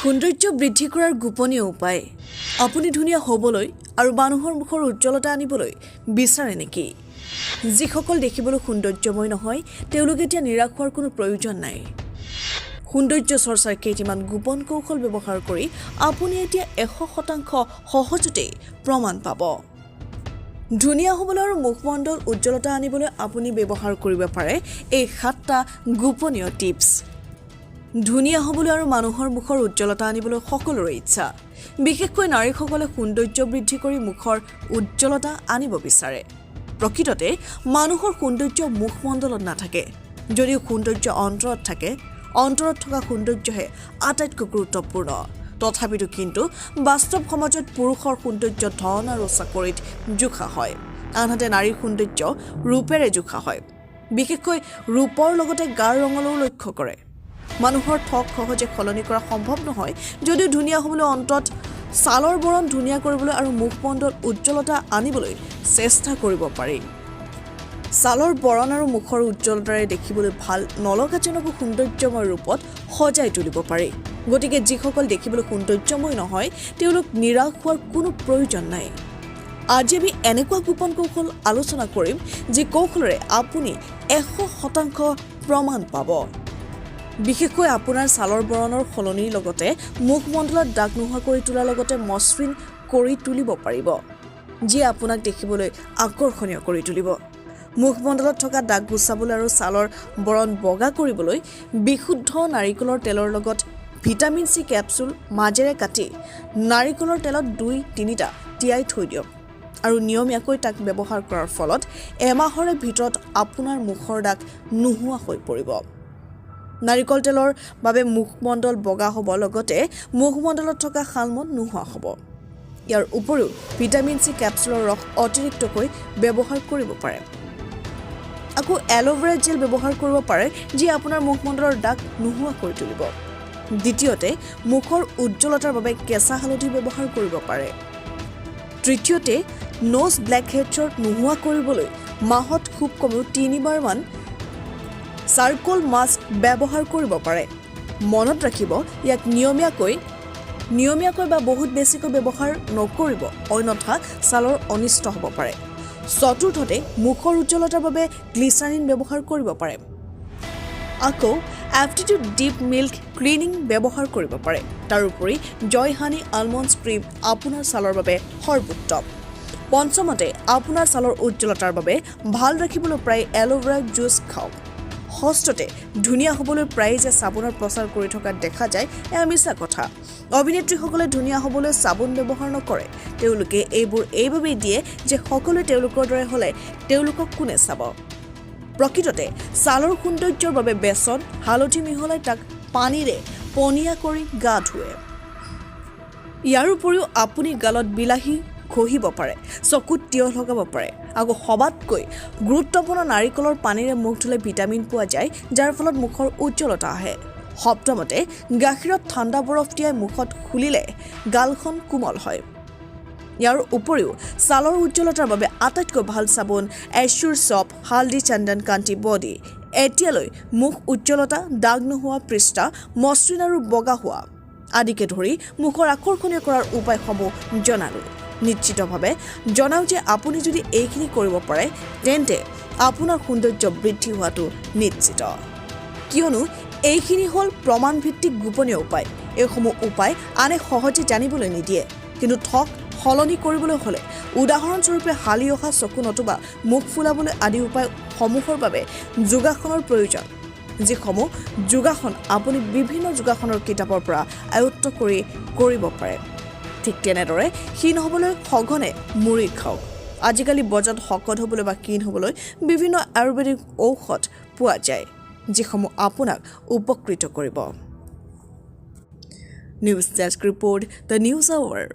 সৌন্দৰ্য বৃদ্ধি কৰাৰ গোপনীয় উপায় আপুনি ধুনীয়া হ'বলৈ আৰু মানুহৰ মুখৰ উজ্জ্বলতা আনিবলৈ বিচাৰে নেকি যিসকল দেখিবলৈ সৌন্দৰ্যময় নহয় তেওঁলোকে এতিয়া নিৰাশ হোৱাৰ কোনো প্ৰয়োজন নাই সৌন্দৰ্য চৰ্চাৰ কেইটামান গোপন কৌশল ব্যৱহাৰ কৰি আপুনি এতিয়া 100% সহজতে প্ৰমাণ পাব ধুনীয়া হ'বলৈ আৰু মুখমণ্ডল উজ্জ্বলতা আনিবলৈ আপুনি ব্যৱহাৰ কৰিব পাৰে এই 7টা গোপনীয় টিপছ ধুনীয়া হ'বলৈ আৰু মানুহৰ মুখৰ উজ্জ্বলতা আনিবলৈ সকলোৰে ইচ্ছা বিশেষকৈ নাৰীসকলে সৌন্দৰ্য বৃদ্ধি কৰি মুখৰ উজ্জ্বলতা আনিব বিচাৰে প্ৰকৃততে মানুহৰ সৌন্দৰ্য মুখমণ্ডলত নাথাকে যদিও সৌন্দৰ্য অন্তৰত থাকে অন্তৰত থকা সৌন্দৰ্যহে আটাইতকৈ গুৰুত্বপূৰ্ণ তথাপিতো কিন্তু বাস্তৱ সমাজত পুৰুষৰ সৌন্দৰ্য ধন আৰু চাকৰিত জোখা হয় আনহাতে নাৰীৰ সৌন্দৰ্য ৰূপেৰে জোখা হয় বিশেষকৈ ৰূপৰ লগতে গাৰ ৰঙলৈও লক্ষ্য কৰে মানুহৰ ঠক সহজে সলনি কৰা সম্ভৱ নহয় যদিও ধুনীয়া হ'বলৈ অন্তত ছালৰ বৰণ ধুনীয়া কৰিবলৈ আৰু মুখমণ্ডল উজ্জ্বলতা আনিবলৈ চেষ্টা কৰিব পাৰি ছালৰ বৰণ আৰু মুখৰ উজ্জ্বলতাৰে দেখিবলৈ ভাল নলগাজনক সৌন্দৰ্যময় ৰূপত সজাই তুলিব পাৰি গতিকে যিসকল দেখিবলৈ সৌন্দৰ্যময় নহয় তেওঁলোক নিৰাশ হোৱাৰ কোনো প্ৰয়োজন নাই আজি আমি এনেকুৱা গোপন কৌশল আলোচনা কৰিম যি কৌশলেৰে আপুনি 100% প্ৰমাণ পাব বিশেষকৈ আপোনাৰ ছালৰ বৰণৰ সলনিৰ লগতে মুখমণ্ডলত দাগ নোহোৱা কৰি তোলাৰ লগতে মসৃণ কৰি তুলিব পাৰিব যি আপোনাক দেখিবলৈ আকৰ্ষণীয় কৰি তুলিব মুখমণ্ডলত থকা দাগ গুচাবলৈ আৰু ছালৰ বৰণ বগা কৰিবলৈ বিশুদ্ধ নাৰিকলৰ তেলৰ লগত ভিটামিন চি কেপচুল মাজেৰে কাটি নাৰিকলৰ তেলত 2-3টা তিয়াই থৈ দিয়ক আৰু নিয়মীয়াকৈ তাক ব্যৱহাৰ কৰাৰ ফলত এমাহৰ ভিতৰত আপোনাৰ মুখৰ দাগ নোহোৱা হৈ পৰিব নাৰিকল তেলৰ বাবে মুখমণ্ডল বগা হ'ব লগতে মুখমণ্ডলত থকা খালমন নোহোৱা হ'ব ইয়াৰ উপৰিও ভিটামিন চি কেপচুলৰ ৰস অতিৰিক্তকৈ ব্যৱহাৰ কৰিব পাৰে আকৌ এল'ভেৰা জেল ব্যৱহাৰ কৰিব পাৰে যি আপোনাৰ মুখমণ্ডলৰ দাগ নোহোৱা কৰি তুলিব দ্বিতীয়তে মুখৰ উজ্জ্বলতাৰ বাবে কেঁচা হালধি ব্যৱহাৰ কৰিব পাৰে তৃতীয়তে নোজ ব্লেক হেডছৰ নোহোৱা কৰিবলৈ মাহত খুব কমেও 3বাৰ মান চাৰকোল মাস্ক ব্যৱহাৰ কৰিব পাৰে মনত ৰাখিব ইয়াক নিয়মীয়াকৈ বা বহুত বেছিকৈ ব্যৱহাৰ নকৰিব অন্যথা ছালৰ অনিষ্ট হ'ব পাৰে চতুৰ্থতে মুখৰ উজ্জ্বলতাৰ বাবে গ্লিচাৰিন ব্যৱহাৰ কৰিব পাৰে আকৌ এফটিটিউড ডিপ মিল্ক ক্লিনিং ব্যৱহাৰ কৰিব পাৰে তাৰোপৰি জয় হানি আলমণ্ডছ ক্ৰীম আপোনাৰ ছালৰ বাবে সৰ্বোত্তম পঞ্চমতে আপোনাৰ ছালৰ উজ্জ্বলতাৰ বাবে ভাল ৰাখিবলৈ প্ৰায় এল'ভেৰা জুচ খাওক ষষ্ঠতে ধুনীয়া হ'বলৈ প্ৰায় যে চাবোনৰ প্ৰচাৰ কৰি থকা দেখা যায় এয়া মিছা কথা অভিনেত্ৰীসকলে ধুনীয়া হ'বলৈ চাবোন ব্যৱহাৰ নকৰে তেওঁলোকে এইবোৰ এইবাবেই দিয়ে যে সকলোৱে তেওঁলোকৰ দৰে হ'লে তেওঁলোকক কোনে চাব প্ৰকৃততে ছালৰ সৌন্দৰ্যৰ বাবে বেচন হালধি মিহলাই তাক পানীৰে পনীয়া কৰি গা ধুৱে ইয়াৰ উপৰিও আপুনি গালত বিলাহী ঘঁহিব পাৰে চকুত তিয়হ লগাব পাৰে আকৌ সবাতকৈ গুৰুত্বপূৰ্ণ নাৰিকলৰ পানীৰে মুখ ধুলে ভিটামিন পোৱা যায় যাৰ ফলত মুখৰ উজ্জ্বলতা আহে সপ্তমতে গাখীৰত ঠাণ্ডা বৰফ তিয়াই মুখত খুলিলে গালখন কোমল হয় ইয়াৰ উপৰিও ছালৰ উজ্জ্বলতাৰ বাবে আটাইতকৈ ভাল চাবোন এশ্বুৰ চপ হালদি চন্দন কান্তি বডি এতিয়ালৈ মুখ উজ্জ্বলতা দাগ নোহোৱা পৃষ্ঠা মসৃণ আৰু বগা হোৱা আদিকে ধৰি মুখৰ আকৰ্ষণীয় কৰাৰ উপায়সমূহ জনালো নিশ্চিতভাৱে জনাও যে আপুনি যদি এইখিনি কৰিব পাৰে তেন্তে আপোনাৰ সৌন্দৰ্য বৃদ্ধি হোৱাটো নিশ্চিত কিয়নো এইখিনি হ'ল প্ৰমাণভিত্তিক গোপনীয় উপায় এইসমূহ উপায় আনে সহজে জানিবলৈ নিদিয়ে কিন্তু ঠক সলনি কৰিবলৈ হ'লে উদাহৰণস্বৰূপে হালি অহা চকু নতুবা মুখ ফুলাবলৈ আদি উপায় সমূহৰ বাবে যোগাসনৰ প্ৰয়োজন যিসমূহ যোগাসন আপুনি বিভিন্ন যোগাসনৰ কিতাপৰ পৰা আয়ত্ত কৰি কৰিব পাৰে ঠিক তেনেদৰে ক্ষীণ হ'বলৈ সঘনে মুড়ি খাওক আজিকালি বজাৰত শকত হ'বলৈ বা ক্ষীণ হ'বলৈ বিভিন্ন আয়ুৰ্বেদিক ঔষধ পোৱা যায় যিসমূহ আপোনাক উপকৃত কৰিব news desk report the news hour